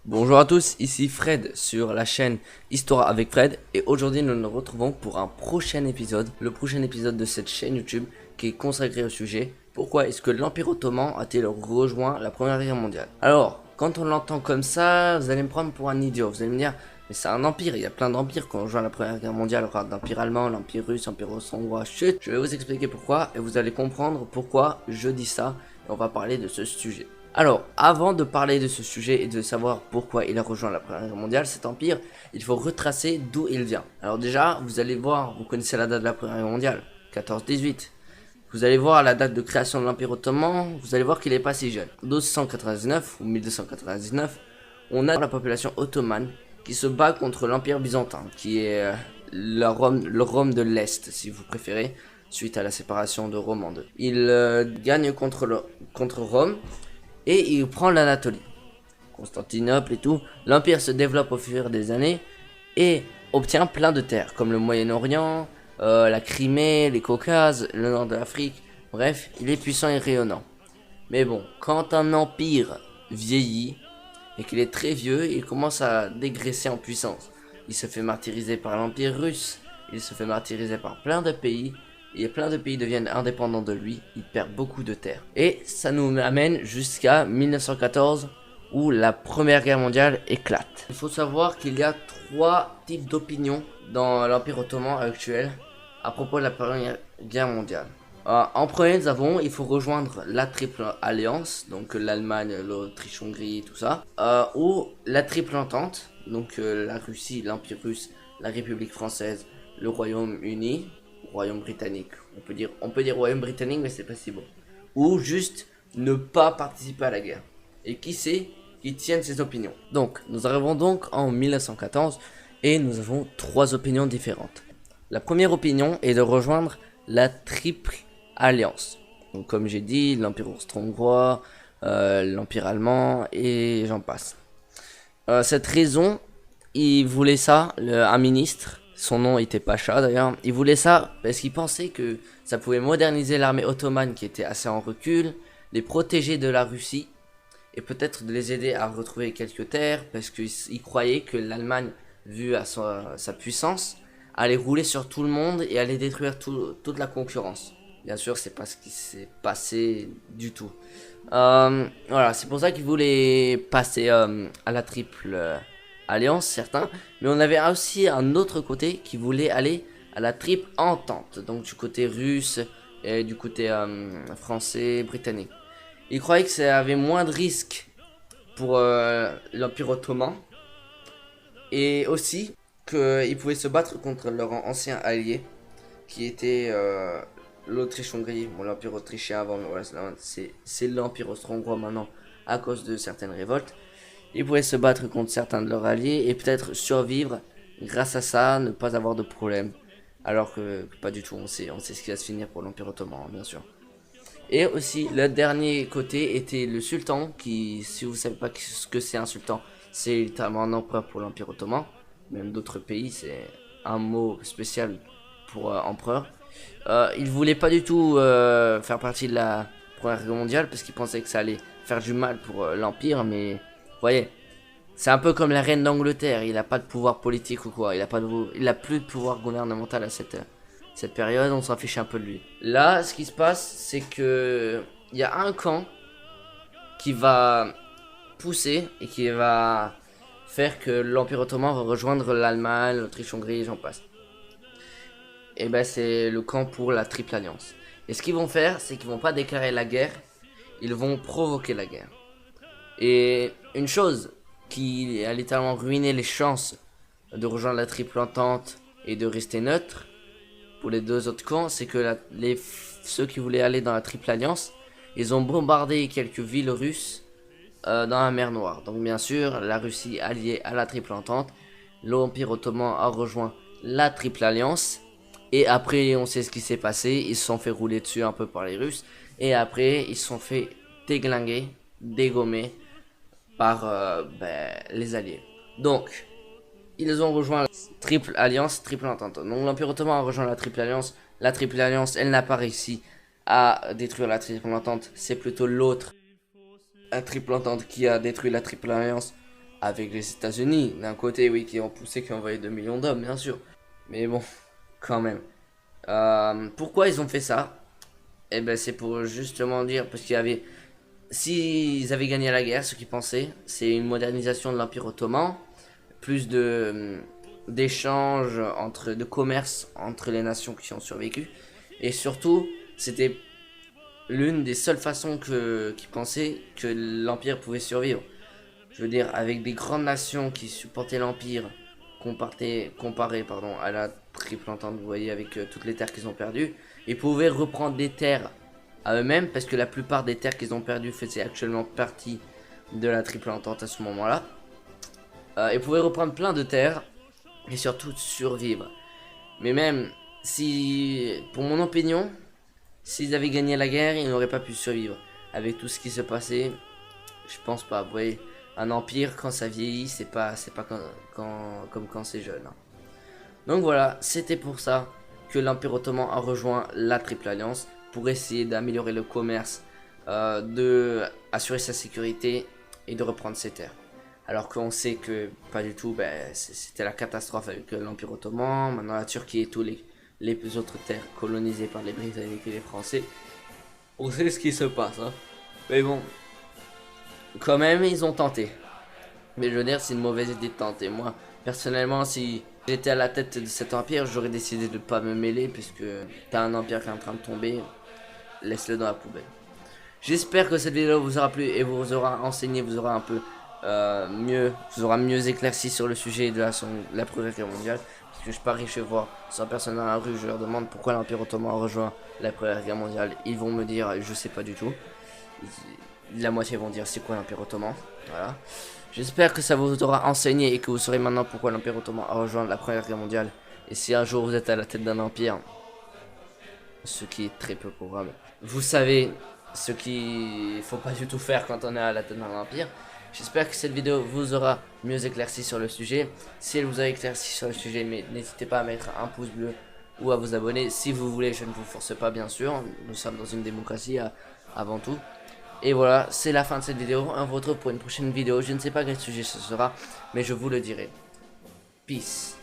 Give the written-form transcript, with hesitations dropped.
Bonjour à tous, ici Fred sur la chaîne Histoire avec Fred et aujourd'hui nous nous retrouvons pour un prochain épisode, le prochain épisode de cette chaîne YouTube qui est consacré au sujet pourquoi est-ce que l'Empire Ottoman a-t-il rejoint la Première Guerre mondiale. Alors, quand on l'entend comme ça, vous allez me prendre pour un idiot, vous allez me dire mais c'est un empire, il y a plein d'empires qui ont rejoint la Première Guerre mondiale, regarde l'Empire allemand, l'Empire russe, l'Empire austro-hongrois, chut. Je vais vous expliquer pourquoi et vous allez comprendre pourquoi je dis ça et on va parler de ce sujet. Alors, avant de parler de ce sujet et de savoir pourquoi il a rejoint la Première Guerre mondiale, cet empire, il faut retracer d'où il vient. Alors déjà, vous allez voir, vous connaissez la date de la Première Guerre mondiale, 14-18. Vous allez voir la date de création de l'Empire Ottoman, vous allez voir qu'il est pas si jeune. 1299 ou 1299, on a la population ottomane qui se bat contre l'Empire byzantin, qui est le Rome de l'Est, si vous préférez, suite à la séparation de Rome en deux. Il gagne contre Rome, et il prend l'Anatolie, Constantinople et tout. L'Empire se développe au fur des années et obtient plein de terres, comme le Moyen-Orient, la Crimée, les Caucases, le nord de l'Afrique. Bref, il est puissant et rayonnant. Mais bon, quand un empire vieillit et qu'il est très vieux, il commence à dégraisser en puissance. Il se fait martyriser par l'Empire russe, il se fait martyriser par plein de pays. Et plein de pays deviennent indépendants de lui, il perd beaucoup de terres. Et ça nous amène jusqu'à 1914 où la Première Guerre mondiale éclate. Il faut savoir qu'il y a trois types d'opinions dans l'Empire Ottoman actuel à propos de la Première Guerre mondiale. En premier, nous avons, il faut rejoindre la Triple Alliance, donc l'Allemagne, l'Autriche-Hongrie, tout ça, ou la Triple Entente, donc la Russie, l'Empire russe, la République française, le Royaume-Uni, Royaume britannique. On peut dire Royaume britannique, mais c'est pas si bon. Ou juste ne pas participer à la guerre. Et qui sait qui tiennent ces opinions. Donc, nous arrivons donc en 1914 et nous avons trois opinions différentes. La première opinion est de rejoindre la Triple Alliance. Donc, comme j'ai dit, l'Empire austro-hongrois, l'Empire allemand et j'en passe. Cette raison, il voulait ça, un ministre. Son nom était Pacha d'ailleurs. Il voulait ça parce qu'il pensait que ça pouvait moderniser l'armée ottomane qui était assez en recul, les protéger de la Russie et peut-être de les aider à retrouver quelques terres parce qu'il croyait que l'Allemagne, vu à sa puissance, allait rouler sur tout le monde et allait détruire toute la concurrence. Bien sûr, c'est pas ce qui s'est passé du tout. Voilà, c'est pour ça qu'il voulait passer à la triple alliance, certains, mais on avait aussi un autre côté qui voulait aller à la triple entente, donc du côté russe et du côté français, britannique. Ils croyaient que ça avait moins de risques pour l'Empire ottoman et aussi qu'ils pouvaient se battre contre leur ancien allié qui était l'Autriche-Hongrie, bon, l'Empire autrichien avant, mais voilà, c'est l'Empire austro-hongrois maintenant à cause de certaines révoltes. Ils pouvaient se battre contre certains de leurs alliés et peut-être survivre grâce à ça, ne pas avoir de problème. Alors que pas du tout, on sait ce qui va se finir pour l'Empire ottoman, bien sûr. Et aussi, le dernier côté était le sultan, qui, si vous ne savez pas ce que c'est un sultan, c'est littéralement un empereur pour l'Empire ottoman. Même d'autres pays, c'est un mot spécial pour empereur. Il voulait pas du tout faire partie de la Première Guerre mondiale parce qu'il pensait que ça allait faire du mal pour l'Empire, mais voyez, c'est un peu comme la reine d'Angleterre, il a pas de pouvoir politique ou quoi, il a plus de pouvoir gouvernemental à cette période, on s'en fiche un peu de lui. Là, ce qui se passe, c'est que il y a un camp qui va pousser et qui va faire que l'Empire ottoman va rejoindre l'Allemagne, l'Autriche-Hongrie, j'en passe. Et ben c'est le camp pour la Triple Alliance. Et ce qu'ils vont faire, c'est qu'ils vont pas déclarer la guerre, ils vont provoquer la guerre. Et une chose qui a littéralement ruiné les chances de rejoindre la Triple Entente et de rester neutre pour les deux autres camps, c'est que ceux qui voulaient aller dans la Triple Alliance, ils ont bombardé quelques villes russes dans la mer Noire. Donc bien sûr, la Russie alliée à la Triple Entente, l'Empire ottoman a rejoint la Triple Alliance. Et après, on sait ce qui s'est passé, ils se sont fait rouler dessus un peu par les Russes. Et après, ils se sont fait déglinguer, dégommer par les alliés. Donc, ils ont rejoint la Triple Alliance, Triple Entente. Donc l'Empire ottoman a rejoint la Triple Alliance. La Triple Alliance, elle n'a pas réussi à détruire la Triple Entente. C'est plutôt l'autre, la Triple Entente, qui a détruit la Triple Alliance avec les États-Unis, d'un côté, oui, qui ont poussé, qui ont envoyé 2 millions d'hommes, bien sûr. Mais bon, quand même. Pourquoi ils ont fait ça? Eh ben, c'est pour justement dire, parce qu'il y avait, s'ils avaient gagné la guerre, ce qu'ils pensaient, c'est une modernisation de l'Empire ottoman, plus d'échanges de commerce entre les nations qui ont survécu, et surtout, c'était l'une des seules façons qu'ils pensaient que l'Empire pouvait survivre. Je veux dire, avec des grandes nations qui supportaient l'Empire, comparé à la Triple Entente, vous voyez, avec toutes les terres qu'ils ont perdues, ils pouvaient reprendre des terres à eux-mêmes, parce que la plupart des terres qu'ils ont perdues faisaient actuellement partie de la Triple Entente à ce moment-là. Ils pouvaient reprendre plein de terres, et surtout survivre. Mais même, si, pour mon opinion, s'ils avaient gagné la guerre, ils n'auraient pas pu survivre. Avec tout ce qui se passait, je pense pas. Vous voyez, un empire, quand ça vieillit, c'est pas comme quand c'est jeune. Hein. Donc voilà, c'était pour ça que l'Empire ottoman a rejoint la Triple Alliance pour essayer d'améliorer le commerce, de assurer sa sécurité et de reprendre ses terres. Alors qu'on sait que pas du tout, c'était la catastrophe avec l'Empire ottoman, maintenant la Turquie et tous les autres terres colonisées par les Britanniques et les Français. On sait ce qui se passe, hein. Mais bon, quand même, ils ont tenté. Mais je veux dire, c'est une mauvaise idée de tenter. Moi, personnellement, si j'étais à la tête de cet empire, j'aurais décidé de ne pas me mêler, puisque t'as un empire qui est en train de tomber, laisse-le dans la poubelle. J'espère que cette vidéo vous aura plu et vous aura enseigné, vous aura un peu vous aura mieux éclairci sur le sujet de la Première Guerre mondiale. Parce que je parie chez voir 100 personnes dans la rue, je leur demande pourquoi l'Empire ottoman a rejoint la Première Guerre mondiale. Ils vont me dire, je sais pas du tout. La moitié vont dire c'est quoi l'Empire ottoman. Voilà. J'espère que ça vous aura enseigné et que vous saurez maintenant pourquoi l'Empire ottoman a rejoint la Première Guerre mondiale. Et si un jour vous êtes à la tête d'un empire, ce qui est très peu probable, vous savez ce qu'il faut pas du tout faire quand on est à la tête d'un empire. J'espère que cette vidéo vous aura mieux éclairci sur le sujet. Si elle vous a éclairci sur le sujet, mais n'hésitez pas à mettre un pouce bleu ou à vous abonner. Si vous voulez, je ne vous force pas bien sûr. Nous sommes dans une démocratie avant tout. Et voilà, c'est la fin de cette vidéo. On se retrouve pour une prochaine vidéo. Je ne sais pas quel sujet ce sera, mais je vous le dirai. Peace.